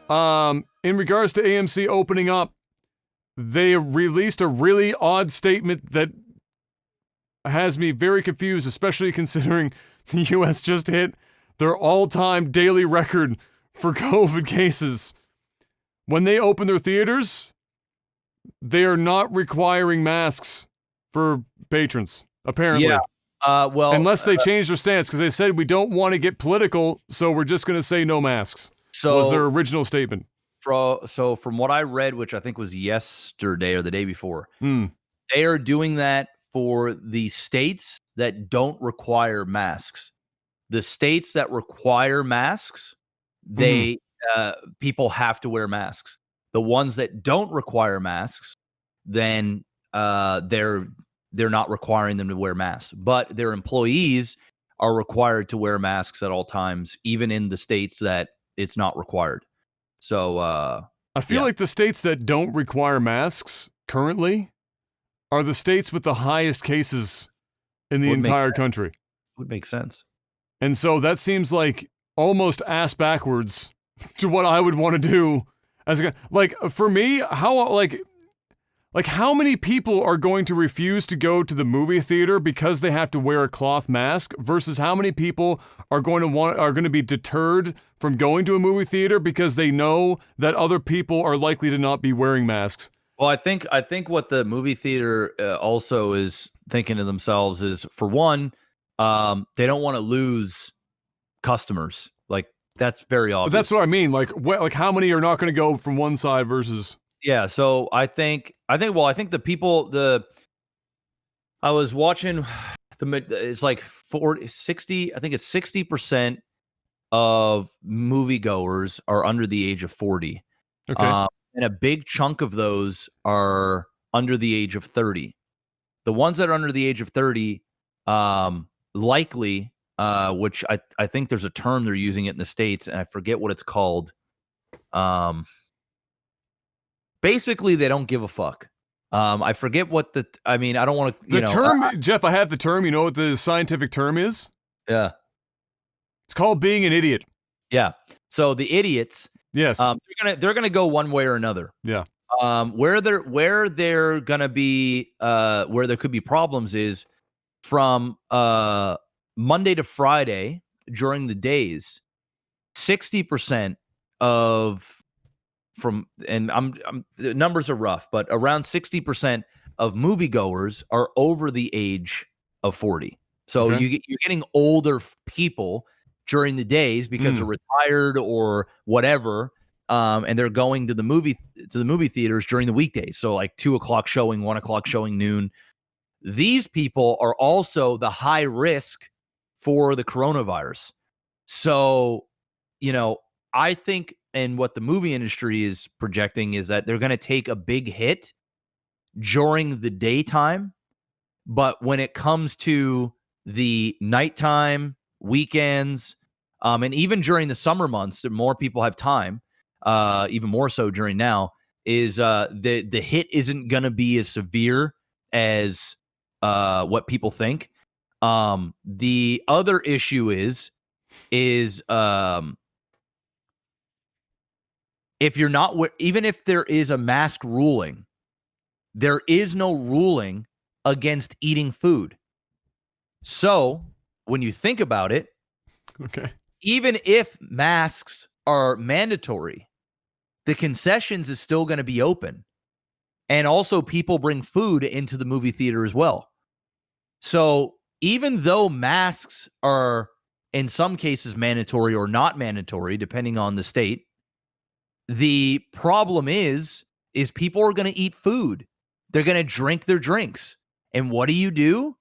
In regards to AMC opening up, they released a really odd statement that has me very confused, especially considering the U.S. just hit their all-time daily record for COVID cases. When they open their theaters, they are not requiring masks for patrons, apparently. Yeah. Unless they change their stance, because they said we don't want to get political, so we're just going to say no masks. Was their original statement. So from what I read, which I think was yesterday or the day before, they are doing that for the states that don't require masks. The states that require masks, people have to wear masks. The ones that don't require masks, then they're not requiring them to wear masks. But their employees are required to wear masks at all times, even in the states that it's not required. So I feel like the states that don't require masks currently are the states with the highest cases in the entire country. Would make sense. And so that seems like almost ass backwards to what I would want to do as a, like, for me, how many people are going to refuse to go to the movie theater because they have to wear a cloth mask versus how many people are going to be deterred from going to a movie theater because they know that other people are likely to not be wearing masks? Well, I think what the movie theater also is thinking to themselves is, for one, they don't want to lose customers. Like, that's very obvious. But that's what I mean. Like how many are not going to go from one side versus? Yeah. So I think the people, I was watching it's like 60, I think it's 60% of moviegoers are under the age of 40. Okay. And a big chunk of those are under the age of 30. The ones that are under the age of 30, likely, which I think there's a term they're using it in the States, and I forget what it's called. Basically, they don't give a fuck. I forget what I don't want to. The term, Jeff, I have the term. You know what the scientific term is? Yeah. It's called being an idiot. Yeah. So the idiots. Yes. They're gonna go one way or another. Yeah. Where they're gonna be, where there could be problems is from Monday to Friday during the days. 60% the numbers are rough, but around 60% of moviegoers are over the age of 40. So you're getting older people during the days because they're retired or whatever, and they're going to the movie theaters during the weekdays. So like 2:00 showing, 1:00 showing, noon. These people are also the high risk for the coronavirus. So, I think, and what the movie industry is projecting is that they're going to take a big hit during the daytime, but when it comes to the nighttime, weekends, and even during the summer months, more people have time, even more so during now, is the hit isn't going to be as severe as what people think. The other issue is if you're not, even if there is a mask ruling, there is no ruling against eating food. So when you think about it, even if masks are mandatory, the concessions is still going to be open. And also people bring food into the movie theater as well. So even though masks are in some cases mandatory or not mandatory, depending on the state, the problem is people are going to eat food. They're going to drink their drinks. And what do?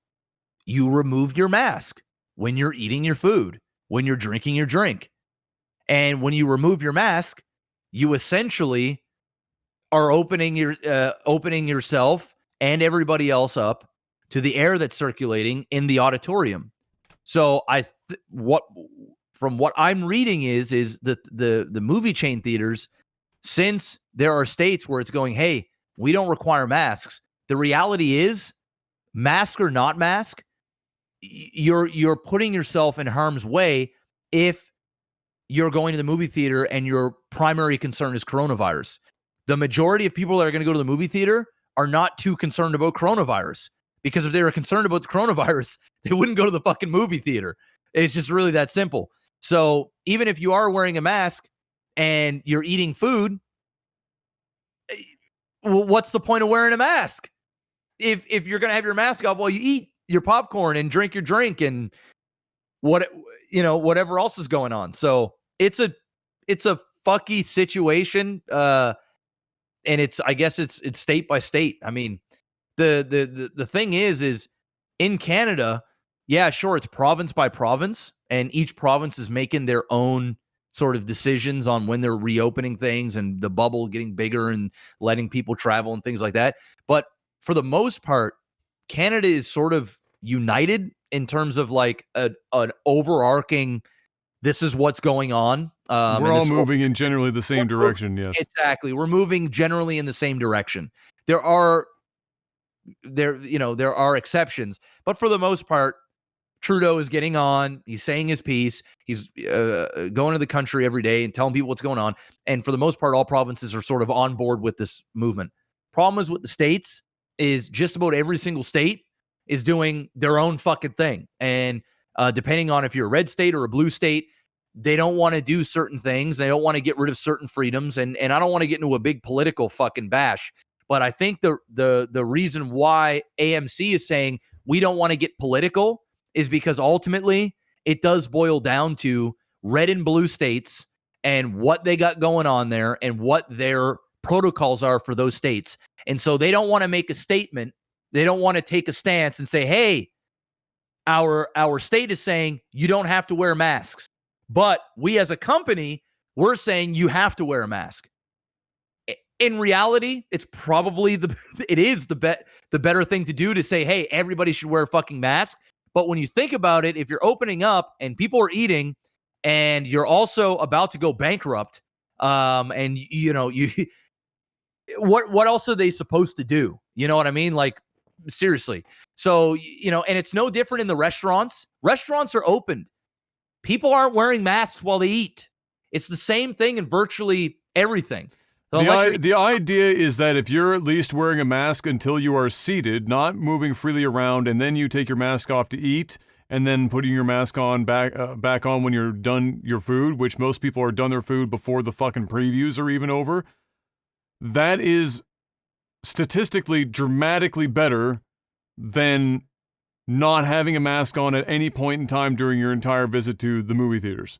You remove your mask when you're eating your food, when you're drinking your drink. And when you remove your mask, you essentially are opening yourself and everybody else up to the air that's circulating in the auditorium. So from what I'm reading is that the movie chain theaters, since there are states where it's going, hey, we don't require masks. The reality is, mask or not mask, you're putting yourself in harm's way if you're going to the movie theater and your primary concern is coronavirus. The majority of people that are going to go to the movie theater are not too concerned about coronavirus, because if they were concerned about the coronavirus, they wouldn't go to the fucking movie theater. It's just really that simple. So even if you are wearing a mask and you're eating food, what's the point of wearing a mask? If you're going to have your mask off while you eat your popcorn and drink your drink and whatever else is going on. So it's a fucky situation. And I guess it's state by state. I mean, the thing is in Canada, yeah, sure, it's province by province, and each province is making their own sort of decisions on when they're reopening things and the bubble getting bigger and letting people travel and things like that. But for the most part, Canada is sort of united in terms of like an overarching, this is what's going on. We're all moving in generally the same direction. Yes, exactly. We're moving generally in the same direction. There are exceptions, but for the most part, Trudeau is getting on. He's saying his piece. He's going to the country every day and telling people what's going on. And for the most part, all provinces are sort of on board with this movement. Problem is with the states is just about every single state is doing their own fucking thing. And depending on if you're a red state or a blue state, they don't want to do certain things. They don't want to get rid of certain freedoms. And I don't want to get into a big political fucking bash, but I think the reason why AMC is saying we don't want to get political is because ultimately it does boil down to red and blue states and what they got going on there and what their protocols are for those states. And so they don't want to make a statement. They don't want to take a stance and say, hey, our state is saying you don't have to wear masks. But we as a company, we're saying you have to wear a mask. In reality, it's probably the better thing to do to say, hey, everybody should wear a fucking mask. But when you think about it, if you're opening up and people are eating and you're also about to go bankrupt, and what else are they supposed to do? You know what I mean? Like, seriously. So, and it's no different in the restaurants. Restaurants are opened. People aren't wearing masks while they eat. It's the same thing in virtually everything. So the idea is that if you're at least wearing a mask until you are seated, not moving freely around, and then you take your mask off to eat, and then putting your mask on back on when you're done your food, which most people are done their food before the fucking previews are even over, that is statistically dramatically better than not having a mask on at any point in time during your entire visit to the movie theaters.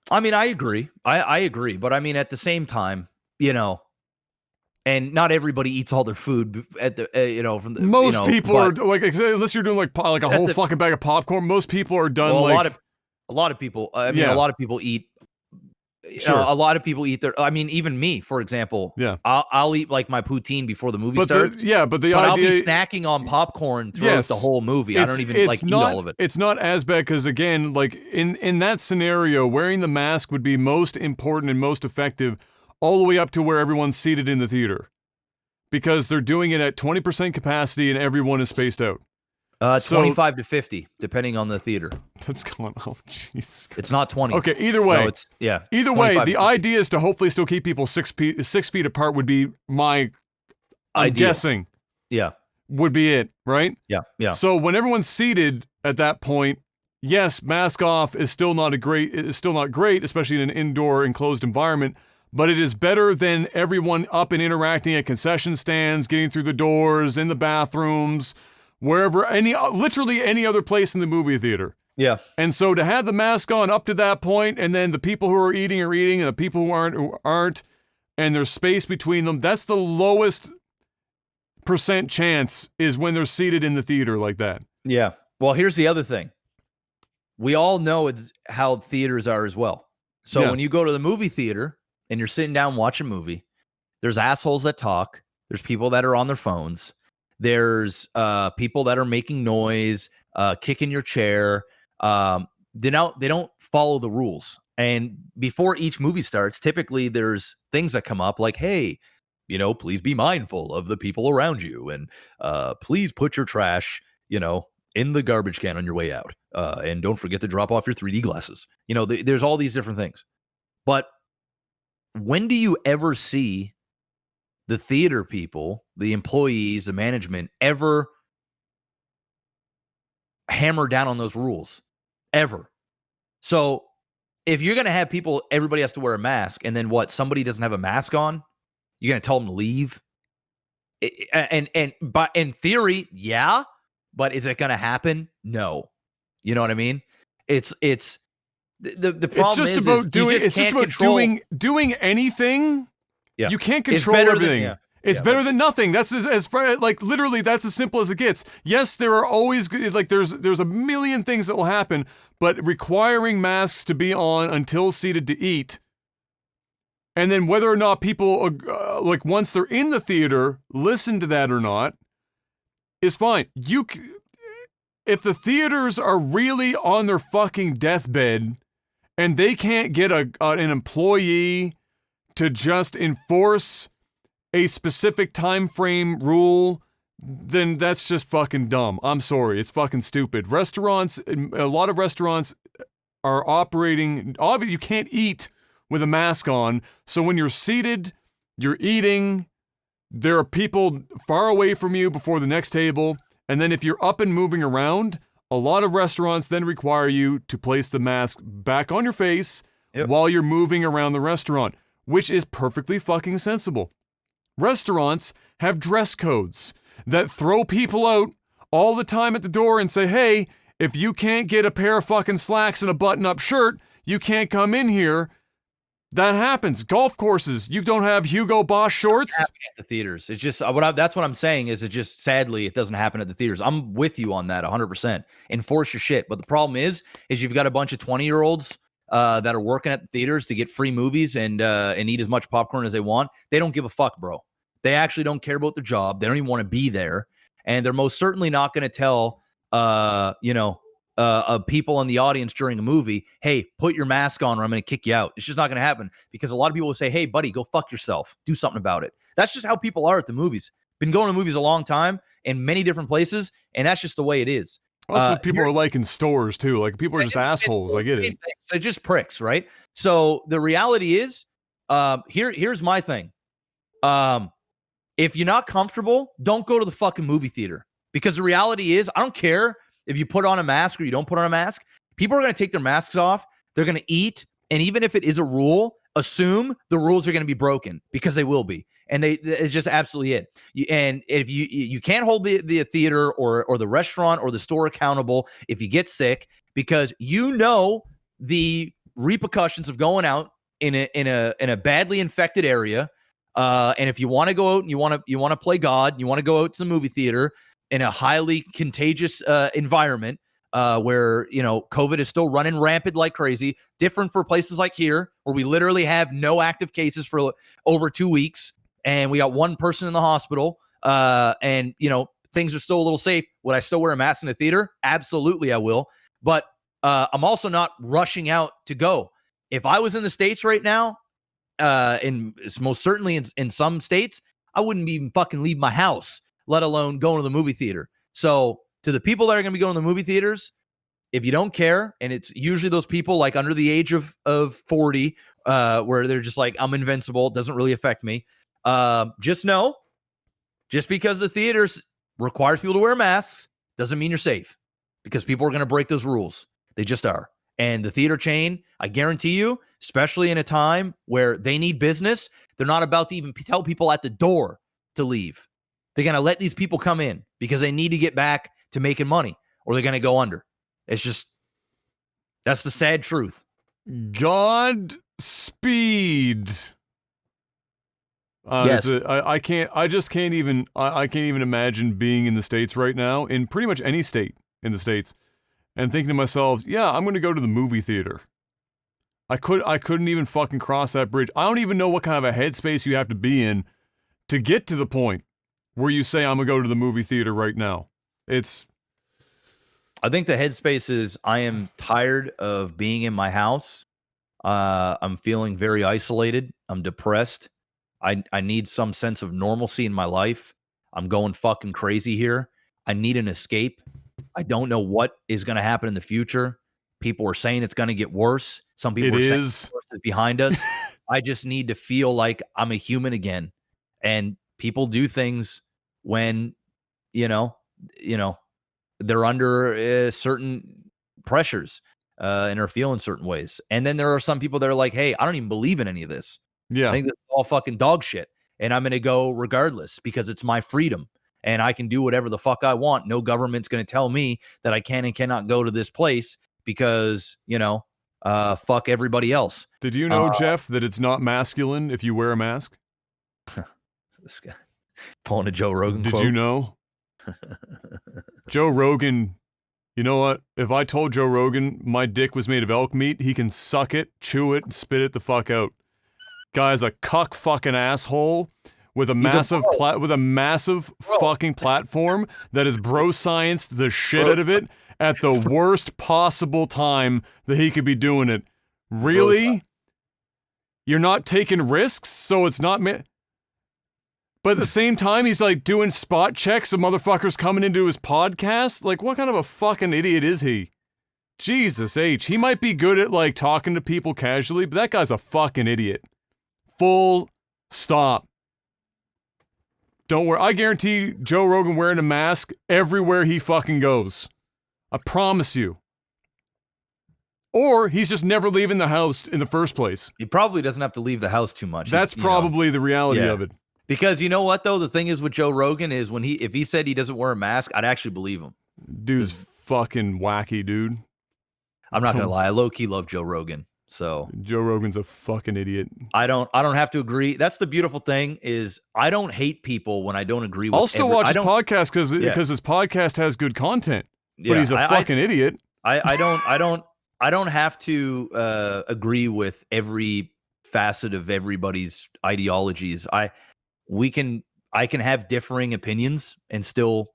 I mean, I agree. I agree. But I mean, at the same time, and not everybody eats all their food at the, from the, most people are like, unless you're doing like a whole fucking bag of popcorn, most people are done. Well, like a lot of people, I mean, a lot of people eat. Sure. A lot of people eat I mean, even me, for example. Yeah. I'll eat like my poutine before the movie starts. But idea, I'll be snacking on popcorn throughout the whole movie. I don't even eat all of it. It's not as bad because, again, like in that scenario, wearing the mask would be most important and most effective all the way up to where everyone's seated in the theater, because they're doing it at 20% capacity and everyone is spaced out. 25 to 50, depending on the theater. That's going on. Jeez. It's not 20. Okay, either way. So either way, the idea is to hopefully still keep people 6 feet apart would be I'm guessing. Yeah. Would be it, right? Yeah. So when everyone's seated at that point, yes, mask off is still not great, especially in an indoor enclosed environment, but it is better than everyone up and interacting at concession stands, getting through the doors, in the bathrooms, wherever, literally any other place in the movie theater. Yeah. And so to have the mask on up to that point, and then the people who are eating, and the people who aren't, and there's space between them, that's the lowest % chance is when they're seated in the theater like that. Yeah. Well, here's the other thing. We all know it's how theaters are as well. So when you go to the movie theater and you're sitting down watching a movie, there's assholes that talk. There's people that are on their phones. There's people that are making noise, kicking your chair. They don't follow the rules. And before each movie starts, typically there's things that come up like, hey, please be mindful of the people around you, and please put your trash, in the garbage can on your way out. And don't forget to drop off your 3D glasses. There's all these different things. But when do you ever see the theater people, the employees, the management ever hammer down on those rules? Ever. So if you're going to have people, everybody has to wear a mask, and then what? Somebody doesn't have a mask on? You're going to tell them to leave? But in theory, yeah. But is it going to happen? No. You know what I mean? It's the problem it's just is about doing. you just It's just can't about control. doing anything. Yeah. You can't It's control better than- everything. yeah. It's Yeah, better than nothing. That's as far, like, literally, that's as simple as it gets. Yes, there are always, like, there's a million things that will happen, but requiring masks to be on until seated to eat, and then whether or not people, like, once they're in the theater, listen to that or not, is fine. If the theaters are really on their fucking deathbed, and they can't get an employee to just enforce a specific time frame rule, then that's just fucking dumb. I'm sorry, it's fucking stupid. Restaurants, a lot of restaurants are operating, obviously you can't eat with a mask on, so when you're seated, you're eating, there are people far away from you before the next table, and then if you're up and moving around, a lot of restaurants then require you to place the mask back on your face while you're moving around the restaurant, which is perfectly fucking sensible. Restaurants have dress codes that throw people out all the time at the door and say, hey, if you can't get a pair of fucking slacks and a button-up shirt, you can't come in here. That happens. Golf courses, you don't have Hugo Boss shorts. At the theaters. It's just that's what I'm saying is it just sadly it doesn't happen at the theaters. I'm with you on that 100%. Enforce your shit. But the problem is you've got a bunch of 20-year-olds that are working at the theaters to get free movies and eat as much popcorn as they want. They don't give a fuck, bro. They actually don't care about their job. They don't even want to be there, and they're most certainly not going to tell people in the audience during a movie, hey, put your mask on or I'm going to kick you out. It's just not going to happen because a lot of people will say, hey, buddy, go fuck yourself. Do something about it. That's just how people are at the movies. Been going to movies a long time in many different places, and that's just the way it is. Also, people are like in stores too. Like people are just assholes. I get it. They're just pricks, right? So the reality is, here's my thing. If you're not comfortable, don't go to the fucking movie theater. Because the reality is, I don't care if you put on a mask or you don't put on a mask. People are going to take their masks off. They're going to eat. And even if it is a rule, assume the rules are going to be broken because they will be. And it's just absolutely it. And if you can't hold the theater or the restaurant or the store accountable if you get sick, because you know the repercussions of going out in a badly infected area. And if you want to go out and you want to play God, you want to go out to the movie theater in a highly contagious environment where, COVID is still running rampant like crazy, different for places like here where we literally have no active cases for over 2 weeks and we got one person in the hospital and, things are still a little safe. Would I still wear a mask in the theater? Absolutely, I will. But I'm also not rushing out to go. If I was in the States right now, most certainly in some states, I wouldn't even fucking leave my house, let alone going to the movie theater. So to the people that are going to be going to the movie theaters, if you don't care, and it's usually those people like under the age of 40, where they're just like, I'm invincible, it doesn't really affect me. Just know, just because the theaters requires people to wear masks doesn't mean you're safe, because people are going to break those rules. They just are. And the theater chain, I guarantee you, especially in a time where they need business, they're not about to even tell people at the door to leave. They're going to let these people come in because they need to get back to making money or they're going to go under. It's just, that's the sad truth. Godspeed. Yes. I can't even imagine being in the States right now, in pretty much any state in the States, and thinking to myself, yeah, I'm going to go to the movie theater. I couldn't even fucking cross that bridge. I don't even know what kind of a headspace you have to be in to get to the point where you say, I'm going to go to the movie theater right now. I think the headspace is, I am tired of being in my house. I'm feeling very isolated. I'm depressed. I need some sense of normalcy in my life. I'm going fucking crazy here. I need an escape. I don't know what is going to happen in the future. People are saying it's going to get worse. Some people are saying it's behind us. I just need to feel like I'm a human again. And people do things when, you know, they're under certain pressures and are feeling certain ways. And then there are some people that are like, hey, I don't even believe in any of this. Yeah. I think this is all fucking dog shit. And I'm going to go regardless because it's my freedom and I can do whatever the fuck I want. No government's going to tell me that I can and cannot go to this place because, fuck everybody else. Did you know, Jeff, that it's not masculine if you wear a mask? This guy pulling a Joe Rogan Did quote. you know? Joe Rogan, you know what? If I told Joe Rogan my dick was made of elk meat, he can suck it, chew it, and spit it the fuck out. Guy's a cuck fucking asshole with a massive fucking platform that is bro scienced the shit out of it at the worst possible time that he could be doing it. Really? You're not taking risks, so it's not but at the same time, he's like doing spot checks of motherfuckers coming into his podcast. Like, what kind of a fucking idiot is he? Jesus H. He might be good at like talking to people casually, but that guy's a fucking idiot. Full stop. Don't worry. I guarantee Joe Rogan wearing a mask everywhere he fucking goes. I promise you. Or he's just never leaving the house in the first place. He probably doesn't have to leave the house too much. That's probably the reality of it. Because you know what though, the thing is with Joe Rogan is if he said he doesn't wear a mask, I'd actually believe him. Dude's fucking wacky, dude. I'm not gonna lie, I low key love Joe Rogan. So Joe Rogan's a fucking idiot. I don't have to agree. That's the beautiful thing is I don't hate people when I don't agree with. I'll still watch his podcast because his podcast has good content. But he's a fucking idiot. I don't have to agree with every facet of everybody's ideologies. I can have differing opinions and still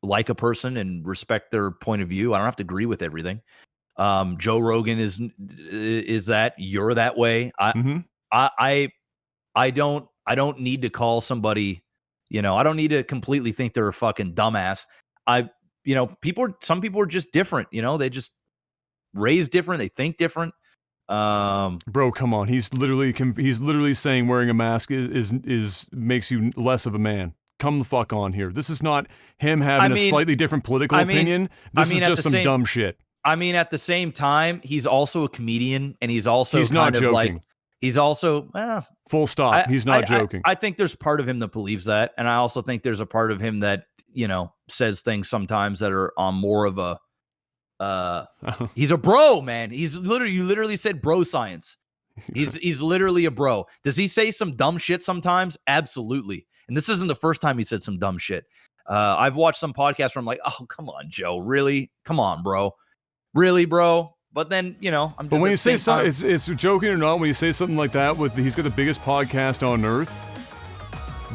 like a person and respect their point of view. I don't have to agree with everything. Joe Rogan is that you're that way. I don't need to call somebody, I don't need to completely think they're a fucking dumbass. Some people are just different, they just raised different, they think different. Bro, come on. He's literally saying wearing a mask is makes you less of a man. Come the fuck on here. This is not him having a slightly different political opinion. This is just some dumb shit. I mean, at the same time, he's also a comedian, and he's also he's also full stop. He's not joking. I think there's part of him that believes that, and I also think there's a part of him that says things sometimes that are on more of a. He's a bro, man. You literally said bro science. He's literally a bro. Does he say some dumb shit sometimes? Absolutely. And this isn't the first time he said some dumb shit. I've watched some podcasts where I'm like, oh, come on, Joe. Really? Come on, bro. Really, bro? But then, I'm just. But when you say something, it's joking or not, when you say something like that he's got the biggest podcast on earth,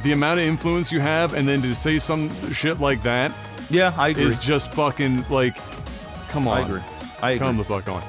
the amount of influence you have, and then to say some shit like that. Yeah, I agree. Is just fucking like. Come on. I agree. Come the fuck on.